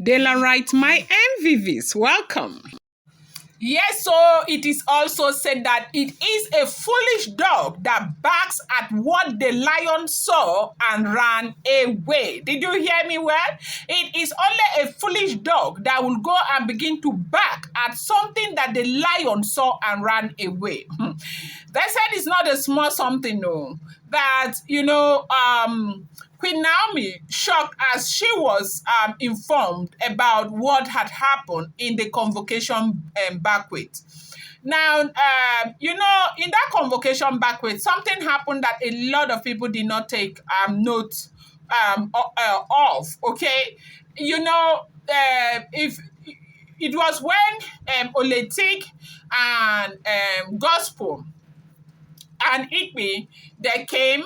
Daylight, my MVVs, welcome. Yes, so it is also said that it is a foolish dog that barks at what the lion saw and ran away. Did you hear me well? It is only a foolish dog that will go and begin to bark at something that the lion saw and ran away. They said it's not a small something, no. That, Queen Naomi shocked as she was informed about what had happened in the convocation banquet. Now, in that convocation banquet, something happened that a lot of people did not take note of. Okay, if it was when Oletik and Gospel and Ipe, they came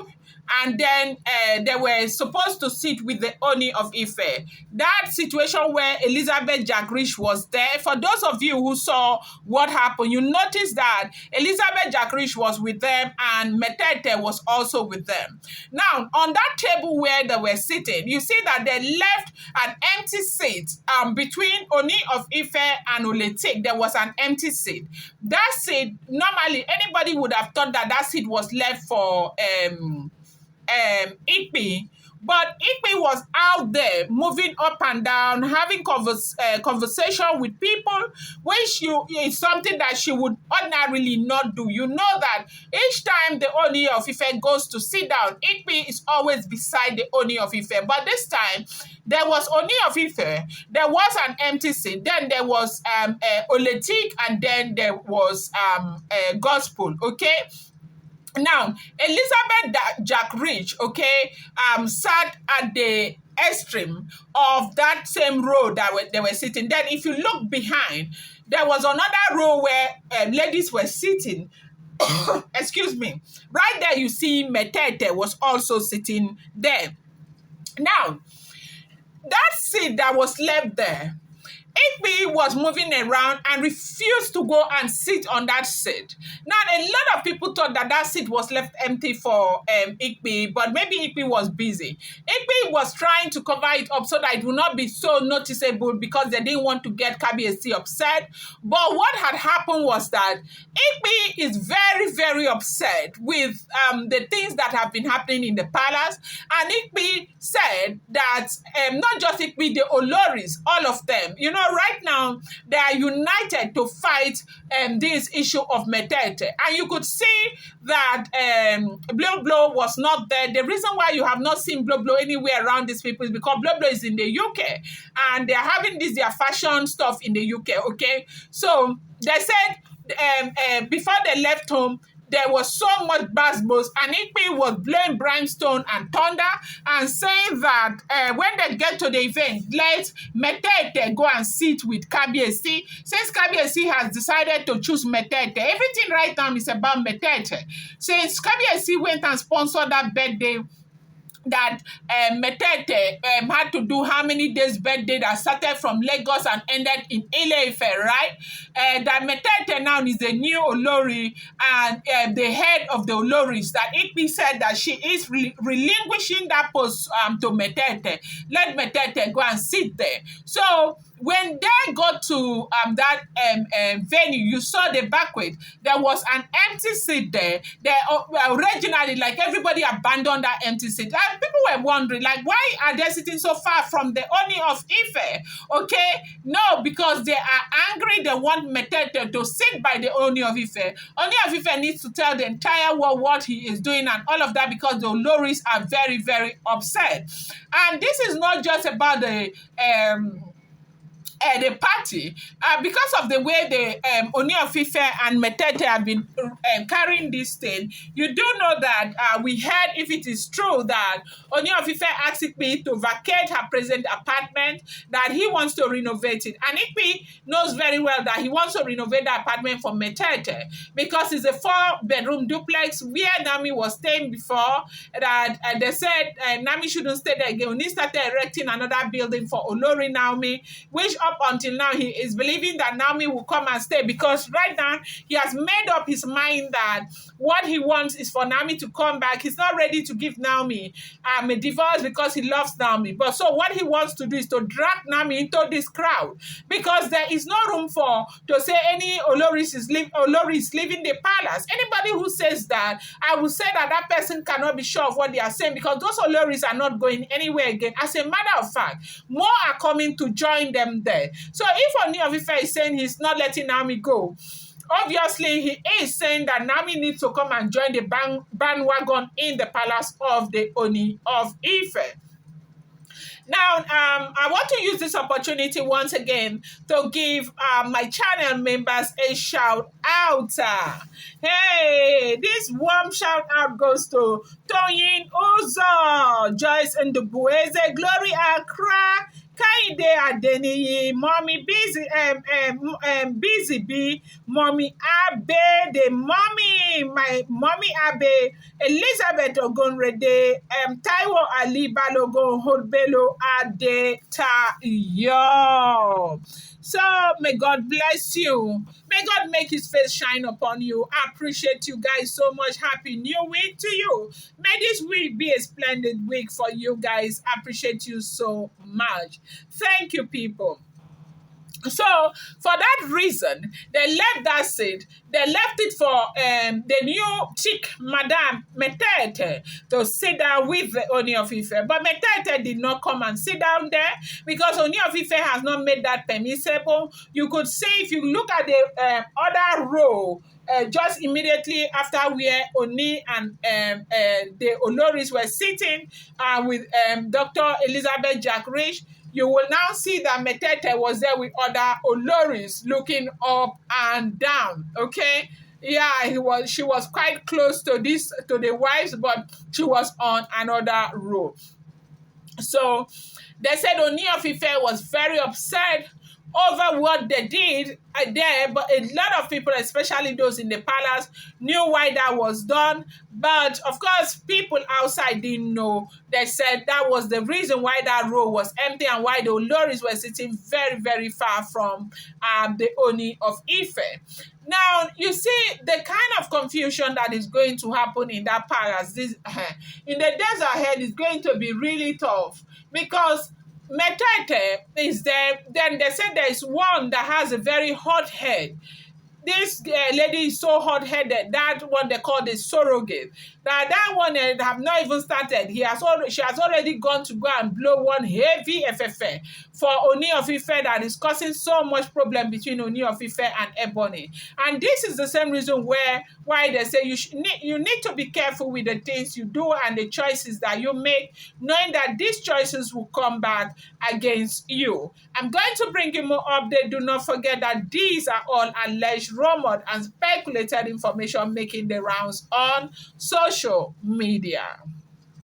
and then they were supposed to sit with the Ooni of Ife. That situation where Elizabeth Jackrish was there, for those of you who saw what happened, you noticed that Elizabeth Jackrish was with them and Metete was also with them. Now, on that table where they were sitting, you see that they left an empty seat between Ooni of Ife and Oletik. There was an empty seat. That seat, normally, anybody would have thought that that seat was left for Ipe, but Ipe was out there moving up and down, having conversation with people, which is something that she would ordinarily not do. You know that each time the Ooni of Ife goes to sit down, Ipe is always beside the Ooni of Ife. But this time, there was Ooni of Ife, there was an empty seat, then there was Oletik, and then there was Gospel, okay? Now, Elizabeth Jackrish, sat at the extreme of that same row that they were sitting. Then, if you look behind, there was another row where ladies were sitting. Excuse me. Right there, you see Metete was also sitting there. Now, that seat that was left there, Ipe was moving around and refused to go and sit on that seat. Now, a lot of people thought that that seat was left empty for Ipe, but maybe Ipe was busy. Ipe was trying to cover it up so that it would not be so noticeable because they didn't want to get Kabiyesi upset. But what had happened was that Ipe is very, very upset with the things that have been happening in the palace. And Ipe said that not just Ipe, the Oloris, all of them, right now, they are united to fight this issue of Metete. And you could see that Blow Blow was not there. The reason why you have not seen Blow Blow anywhere around these people is because Blow Blow is in the UK. And they're having their fashion stuff in the UK, okay? So they said before they left home, there was so much buzzbuzz, and Ipe was blowing brimstone and thunder and saying that when they get to the event, let Metete go and sit with Kabiyesi. Since Kabiyesi has decided to choose Metete, everything right now is about Metete. Since Kabiyesi went and sponsored that birthday, that Metete had to do how many days birthday that started from Lagos and ended in Ile-Ife, right? That Metete now is the new Olori and the head of the Oloris. That Ipe said that she is relinquishing that post to Metete. Let Metete go and sit there. So when they got to that venue, you saw the banquet. There was an empty seat there. They originally, like, everybody abandoned that empty seat. And people were wondering, like, why are they sitting so far from the Ooni of Ife? Okay, no, because they are angry. They want Metete to sit by the Ooni of Ife. Ooni of Ife needs to tell the entire world what he is doing and all of that, because the Oloris are very, very upset. And this is not just about the party, because of the way the Ooni of Ife and Metete have been carrying this thing. You do know that we heard, if it is true, that Ooni of Ife asked Ipe to vacate her present apartment, that he wants to renovate it. And Ipe knows very well that he wants to renovate the apartment for Metete because it's a 4-bedroom duplex where Naomi was staying before. That they said Naomi shouldn't stay there again. Oni started erecting another building for Olori Naomi, which up until now, he is believing that Naomi will come and stay, because right now he has made up his mind that what he wants is for Naomi to come back. He's not ready to give Naomi a divorce because he loves Naomi. But so what he wants to do is to drag Naomi into this crowd, because there is no room for to say any Oloris is leaving the palace. Anybody who says that, I will say that that person cannot be sure of what they are saying, because those Oloris are not going anywhere again. As a matter of fact, more are coming to join them there. So if Ooni of Ife is saying he's not letting Naomi go, obviously he is saying that Naomi needs to come and join the bandwagon in the palace of the Ooni of Ife. Now, I want to use this opportunity once again to give my channel members a shout out. Hey, this warm shout out goes to Toyin Uzo, Joyce Ndubueze, Glory Accra, Kaide Adeniyi, Mommy Busy, Busy B, Mommy Abe, the mommy, my Mommy Abe, Elizabeth Ogonrede, Taiwo Ali Balogun Hodbelo Ade Tayo. So may God bless you. May God make his face shine upon you. I appreciate you guys so much. Happy New Week to you. May this week be a splendid week for you guys. I appreciate you so much. Thank you, people. So for that reason, they left that seat. They left it for the new chick, Madame Metete, to sit down with the Ooni of Ife. But Metete did not come and sit down there, because Ooni of Ife has not made that permissible. You could see, if you look at the other row, just immediately after where Oni and the Oloris were sitting with Dr. Elizabeth Jack Rich, you will now see that Metete was there with other Oloris looking up and down. Okay, yeah, she was quite close to the wives, but she was on another row. So they said Ooni of Ife was very upset over what they did there, but a lot of people, especially those in the palace, knew why that was done. But of course, people outside didn't know. They said that was the reason why that row was empty and why the Oloris were sitting very, very far from the Ooni of Ife. Now, you see the kind of confusion that is going to happen in that palace in the days ahead is going to be really tough, because Metete is there. Then they said there is one that has a very hot head. This lady is so hot-headed, that what they call the surrogate. That one have not even started. She has already gone to go and blow one heavy FFA for Ooni of Ife that is causing so much problem between Ooni of Ife and Ebony. And this is the same reason why they say you need to be careful with the things you do and the choices that you make, knowing that these choices will come back against you. I'm going to bring you more update. Do not forget that these are all alleged, rumored, and speculated information making the rounds on social media.